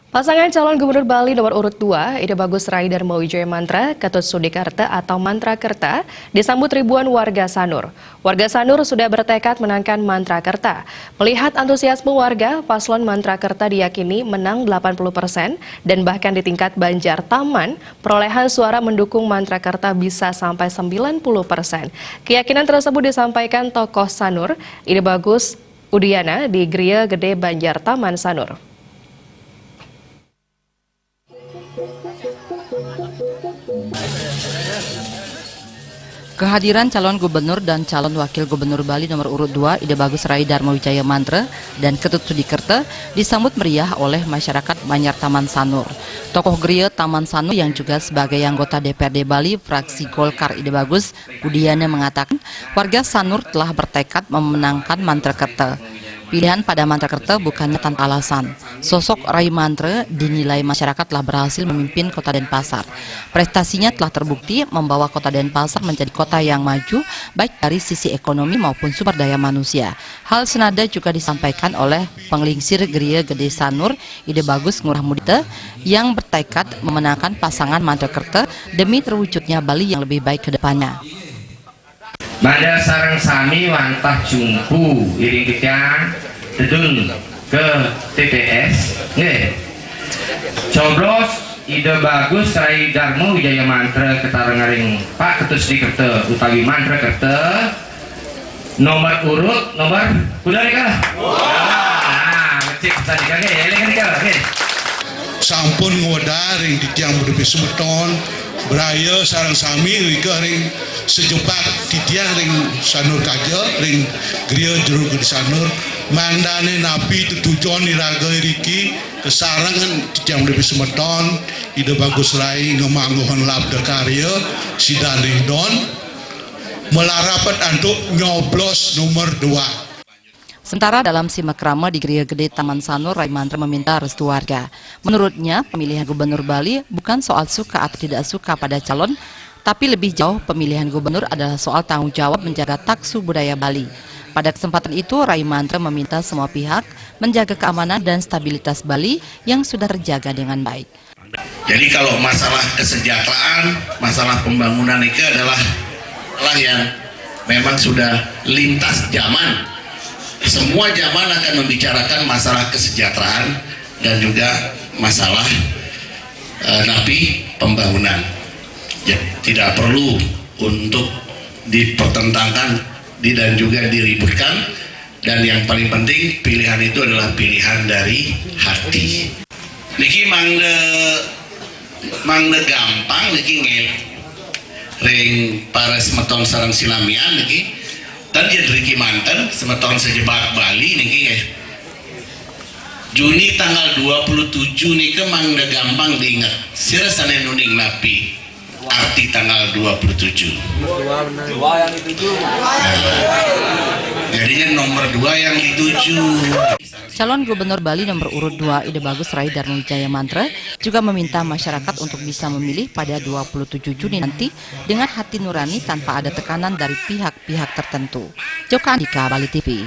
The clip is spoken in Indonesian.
Pasangan calon gubernur Bali nomor urut 2, Ide Bagus Rai Darmo Wijaya Mantra, Ketut Sudikarta atau Mantra Kerta, disambut ribuan warga Sanur. Warga Sanur sudah bertekad menangkan Mantra Kerta. Melihat antusiasme warga, paslon Mantra Kerta diyakini menang 80% dan bahkan di tingkat Banjar Taman, perolehan suara mendukung Mantra Kerta bisa sampai 90%. Keyakinan tersebut disampaikan tokoh Sanur, Ide Bagus Udiana di Gria Gede Banjar Taman Sanur. Kehadiran calon gubernur dan calon wakil gubernur Bali nomor urut 2 Ide Bagus Rai Darmo Wijaya Mantra dan Ketut Sudikarta disambut meriah oleh masyarakat Banjar Taman Sanur. Tokoh Gria Taman Sanur yang juga sebagai anggota DPRD Bali fraksi Golkar Ide Bagus Udiana mengatakan warga Sanur telah bertekad memenangkan Mantra Kerta. Pilihan pada Mantra Kerta bukannya tanpa alasan. Sosok Rai Mantra dinilai masyarakat telah berhasil memimpin Kota Denpasar. Prestasinya telah terbukti membawa Kota Denpasar menjadi kota yang maju baik dari sisi ekonomi maupun sumber daya manusia. Hal senada juga disampaikan oleh penglingsir Gria Gede Sanur Ide Bagus Ngurah Mudita yang bertekad memenangkan pasangan Mantra Kerta demi terwujudnya Bali yang lebih baik ke depannya. Pada sarang sami wantah jumpu iring kita dedun ke TPS nggih coblos Ide Bagus Rai Darmo Wijaya Mantra ketarengaring Pak Ketut Sudikarta utawi Mantra Kerta nomor urut nomor kuda nikah cek tadi kage eling nikah sampun ngodaring di tiang berdebih semeton beraya sarang sami rika ring sejepak di tiang ring Sanur kaja ring Gria Juru Gede Sanur mandane napi tujuan iraga riki kesarangan di tiang berdebih semeton Ide Bagus Rai ngemangguhan labda karya sidane don melarapat untuk nyoblos nomor 2. Sementara dalam simakrama di Gria Gede Taman Sanur, Rai Mantra meminta restu warga. Menurutnya, pemilihan gubernur Bali bukan soal suka atau tidak suka pada calon, tapi lebih jauh pemilihan gubernur adalah soal tanggung jawab menjaga taksu budaya Bali. Pada kesempatan itu, Rai Mantra meminta semua pihak menjaga keamanan dan stabilitas Bali yang sudah terjaga dengan baik. Jadi kalau masalah kesejahteraan, masalah pembangunan itu adalah yang memang sudah lintas zaman. Semua zaman akan membicarakan masalah kesejahteraan dan juga masalah napi pembangunan. Ya, tidak perlu untuk dipertentangkan dan juga diributkan, dan yang paling penting pilihan itu adalah pilihan dari hati. Niki mangde gampang niki ring para semeton sarang silamian niki dan dia dari mantan semeton sejebak Bali niki Juni tanggal 27 niki mangda gampang diingat sirasane nuning napi arti tanggal 27 dua yang dituju jadinya nomor 2 yang dituju. Calon Gubernur Bali nomor urut 2 Ide Bagus Rai Darmo Wijaya Mantra juga meminta masyarakat untuk bisa memilih pada 27 Juni nanti dengan hati nurani tanpa ada tekanan dari pihak-pihak tertentu. Joko Andika, Bali TV.